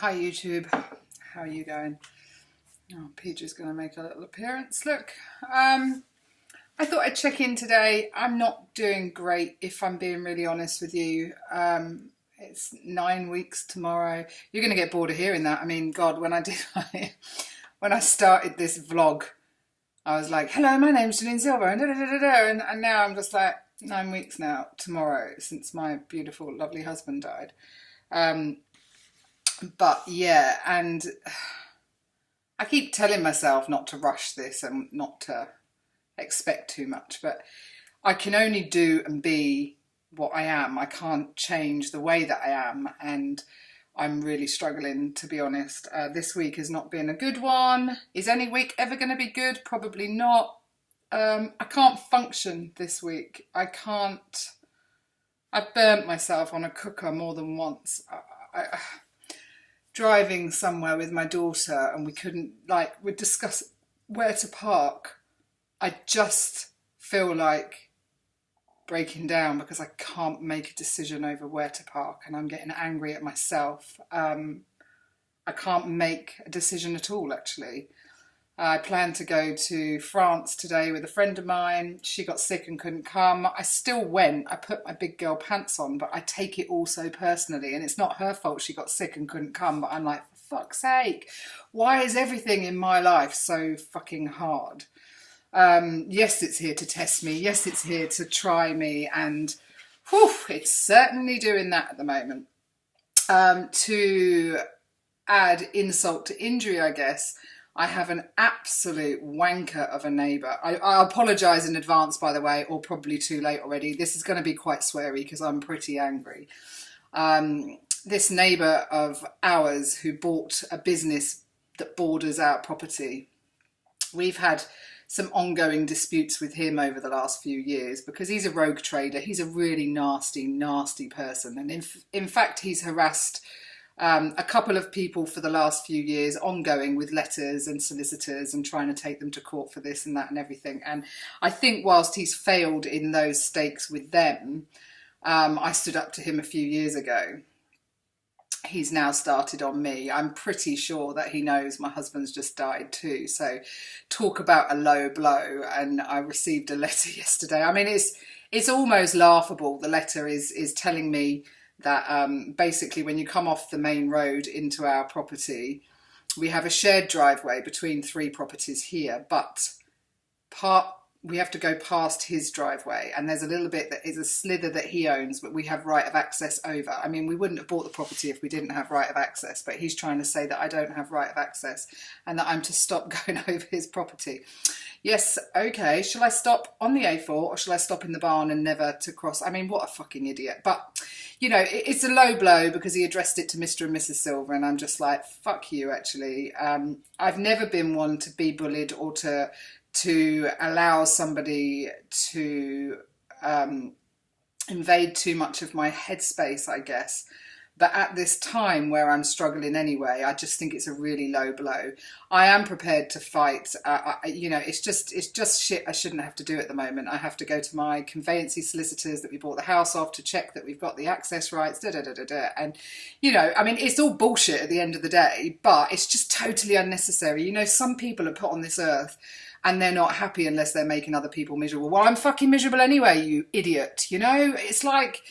Hi YouTube, how are you going? Oh, Peach is going to make a little appearance. Look, I thought I'd check in today. I'm not doing great, if I'm being really honest with you. It's 9 weeks tomorrow. You're going to get bored of hearing that. I mean, God, when I started this vlog, I was like, hello, my name's Janine Silver, and and now I'm just like, 9 weeks now, tomorrow, since my beautiful, lovely husband died. But yeah, and I keep telling myself not to rush this and not to expect too much, but I can only do and be what I am. I can't change the way that I am, and I'm really struggling, to be honest. This week has not been a good one. Is any week ever going to be good? Probably not. I can't function this week. I've burnt myself on a cooker more than once. Driving somewhere with my daughter, and we'd discuss where to park. I just feel like breaking down because I can't make a decision over where to park, and I'm getting angry at myself. I can't make a decision at all, actually. I planned to go to France today with a friend of mine. She got sick and couldn't come. I still went. I put my big girl pants on, but I take it all so personally. And it's not her fault she got sick and couldn't come. But I'm like, for fuck's sake, why is everything in my life so fucking hard? Yes, it's here to test me. Yes, it's here to try me. And whew, it's certainly doing that at the moment. To add insult to injury, I guess, I have an absolute wanker of a neighbour. I apologise in advance, by the way, or probably too late already. This is going to be quite sweary because I'm pretty angry. This neighbour of ours who bought a business that borders our property, we've had some ongoing disputes with him over the last few years because he's a rogue trader. He's a really nasty, nasty person. And in fact, he's harassed a couple of people for the last few years, ongoing with letters and solicitors and trying to take them to court for this and that and everything. And I think whilst he's failed in those stakes with them, I stood up to him a few years ago. He's now started on me. I'm pretty sure that he knows my husband's just died too. So talk about a low blow. And I received a letter yesterday. I mean, it's almost laughable. The letter is telling me that basically when you come off the main road into our property, we have a shared driveway between three properties here, but we have to go past his driveway, and there's a little bit that is a slither that he owns, but we have right of access over. I mean, we wouldn't have bought the property if we didn't have right of access, but he's trying to say that I don't have right of access and that I'm to stop going over his property. Yes, okay, shall I stop on the A4 or shall I stop in the barn and never to cross? I mean, what a fucking idiot. But, you know, it's a low blow because he addressed it to Mr. and Mrs. Silver, and I'm just like, fuck you, actually. I've never been one to be bullied or to allow somebody to invade too much of my headspace, I guess. But at this time where I'm struggling anyway, I just think it's a really low blow. I am prepared to fight. You know, it's just shit I shouldn't have to do at the moment. I have to go to my conveyancing solicitors that we bought the house off to check that we've got the access rights, And, you know, I mean, it's all bullshit at the end of the day, but it's just totally unnecessary. You know, some people are put on this earth and they're not happy unless they're making other people miserable. Well, I'm fucking miserable anyway, you idiot. You know, it's like,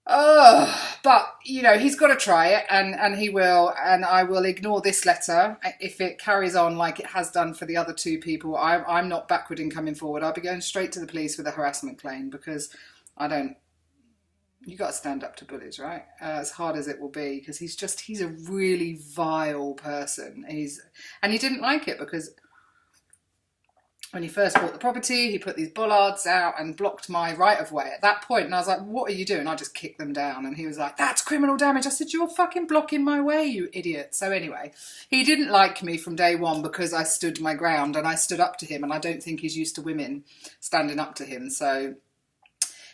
oh, but, you know, he's got to try it, and he will, and I will ignore this letter. If it carries on like it has done for the other two people, I'm not backward in coming forward. I'll be going straight to the police with a harassment claim because you got to stand up to bullies, right? As hard as it will be, because he's a really vile person. And he didn't like it because when he first bought the property, he put these bollards out and blocked my right-of-way at that point. And I was like, what are you doing? I just kicked them down. And he was like, that's criminal damage. I said, you're fucking blocking my way, you idiot. So anyway, he didn't like me from day one because I stood my ground and I stood up to him. And I don't think he's used to women standing up to him. So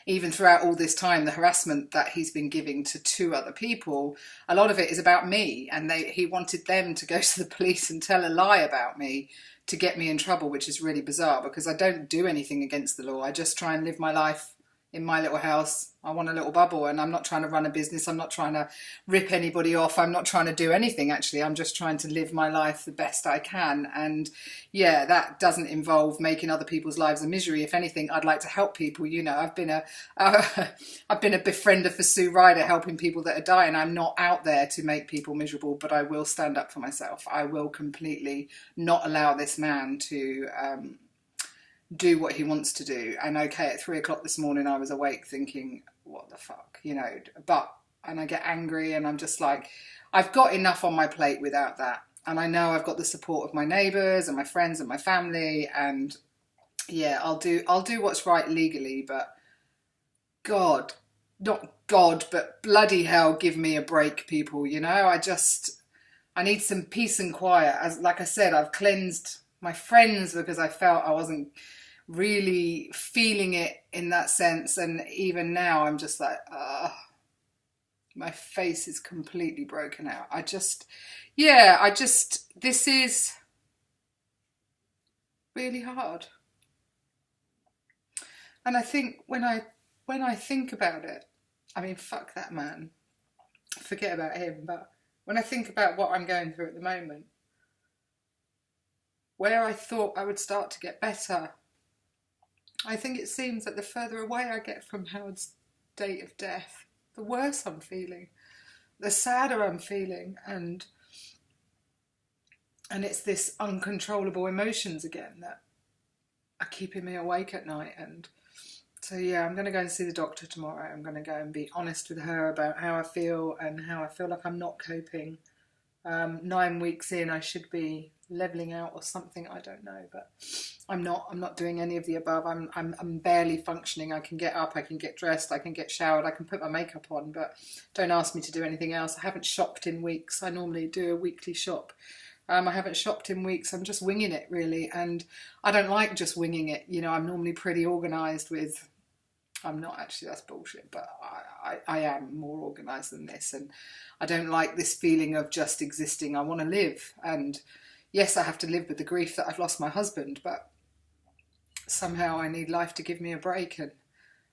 even throughout all this time, the harassment that he's been giving to two other people, a lot of it is about me. And he wanted them to go to the police and tell a lie about me to get me in trouble, which is really bizarre because I don't do anything against the law. I just try and live my life in my little house. I want a little bubble, and I'm not trying to run a business. I'm not trying to rip anybody off. I'm not trying to do anything, actually. I'm just trying to live my life the best I can. And yeah, that doesn't involve making other people's lives a misery. If anything, I'd like to help people. You know, I've been a befriender for Sue Ryder, helping people that are dying. I'm not out there to make people miserable, but I will stand up for myself. I will completely not allow this man to do what he wants to do. And okay, at 3 o'clock this morning, I was awake thinking, what the fuck, you know, and I get angry, and I'm just like, I've got enough on my plate without that. And I know I've got the support of my neighbours and my friends and my family, and yeah, I'll do what's right legally, but God, not God, but bloody hell, give me a break, people, you know. I need some peace and quiet. As like I said, I've cleansed my friends because I felt I wasn't really feeling it in that sense, and even now I'm just like, my face is completely broken out. This is really hard. And I think when I think about it, I mean, fuck that man, forget about him, but when I think about what I'm going through at the moment, where I thought I would start to get better, I think it seems that the further away I get from Howard's date of death, the worse I'm feeling, the sadder I'm feeling, and it's this uncontrollable emotions again that are keeping me awake at night. And so yeah, I'm going to go and see the doctor tomorrow. I'm going to go and be honest with her about how I feel and how I feel like I'm not coping. 9 weeks in, I should be leveling out or something, I don't know, but I'm not doing any of the above. I'm barely functioning. I can get up, I can get dressed, I can get showered, I can put my makeup on, but don't ask me to do anything else. I haven't shopped in weeks. I normally do a weekly shop. I haven't shopped in weeks. I'm just winging it, really, and I don't like just winging it. You know, I'm normally pretty organised with... I'm not actually, that's bullshit, but I am more organised than this, and I don't like this feeling of just existing. I want to live, and yes, I have to live with the grief that I've lost my husband, but somehow I need life to give me a break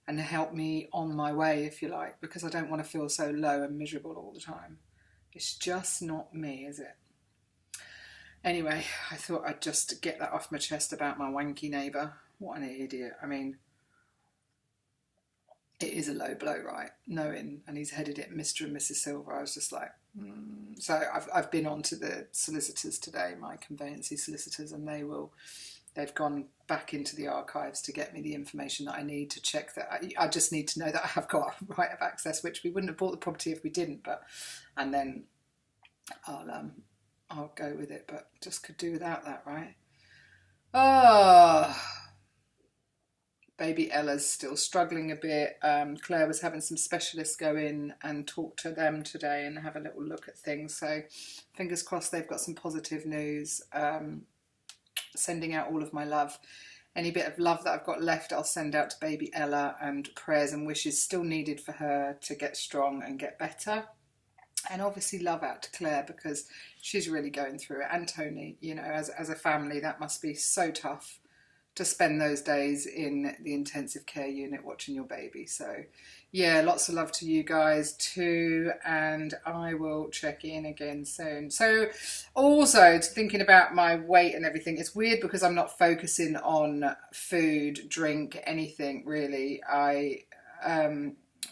and help me on my way, if you like, because I don't want to feel so low and miserable all the time. It's just not me, is it? Anyway, I thought I'd just get that off my chest about my wanky neighbour. What an idiot. I mean, it is a low blow, right? Knowing, and he's headed it, Mr. and Mrs. Silver. I was just like, So I've been on to the solicitors today, my conveyancing solicitors, and they've gone back into the archives to get me the information that I need to check that. I just need to know that I have got a right of access, which we wouldn't have bought the property if we didn't, and then I'll go with it, but just could do without that, right? Oh, baby Ella's still struggling a bit. Claire was having some specialists go in and talk to them today and have a little look at things. So fingers crossed they've got some positive news. Sending out all of my love. Any bit of love that I've got left, I'll send out to baby Ella, and prayers and wishes still needed for her to get strong and get better. And obviously love out to Claire, because she's really going through it. And Tony, you know, as a family, that must be so tough to spend those days in the intensive care unit watching your baby. So yeah, lots of love to you guys too, and I will check in again soon. So also, thinking about my weight and everything, it's weird because I'm not focusing on food, drink, anything really.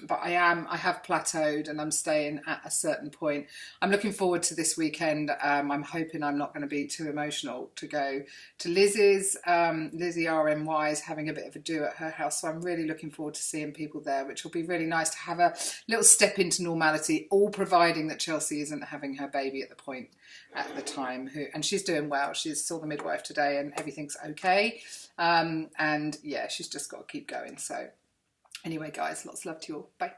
But I have plateaued, and I'm staying at a certain point. I'm looking forward to this weekend. I'm hoping I'm not going to be too emotional to go to Lizzie's. Lizzie RMY is having a bit of a do at her house, so I'm really looking forward to seeing people there, which will be really nice to have a little step into normality, all providing that Chelsea isn't having her baby at the time. And she's doing well. She saw the midwife today and everything's okay. And yeah, she's just got to keep going. So anyway, guys, lots of love to you all. Bye.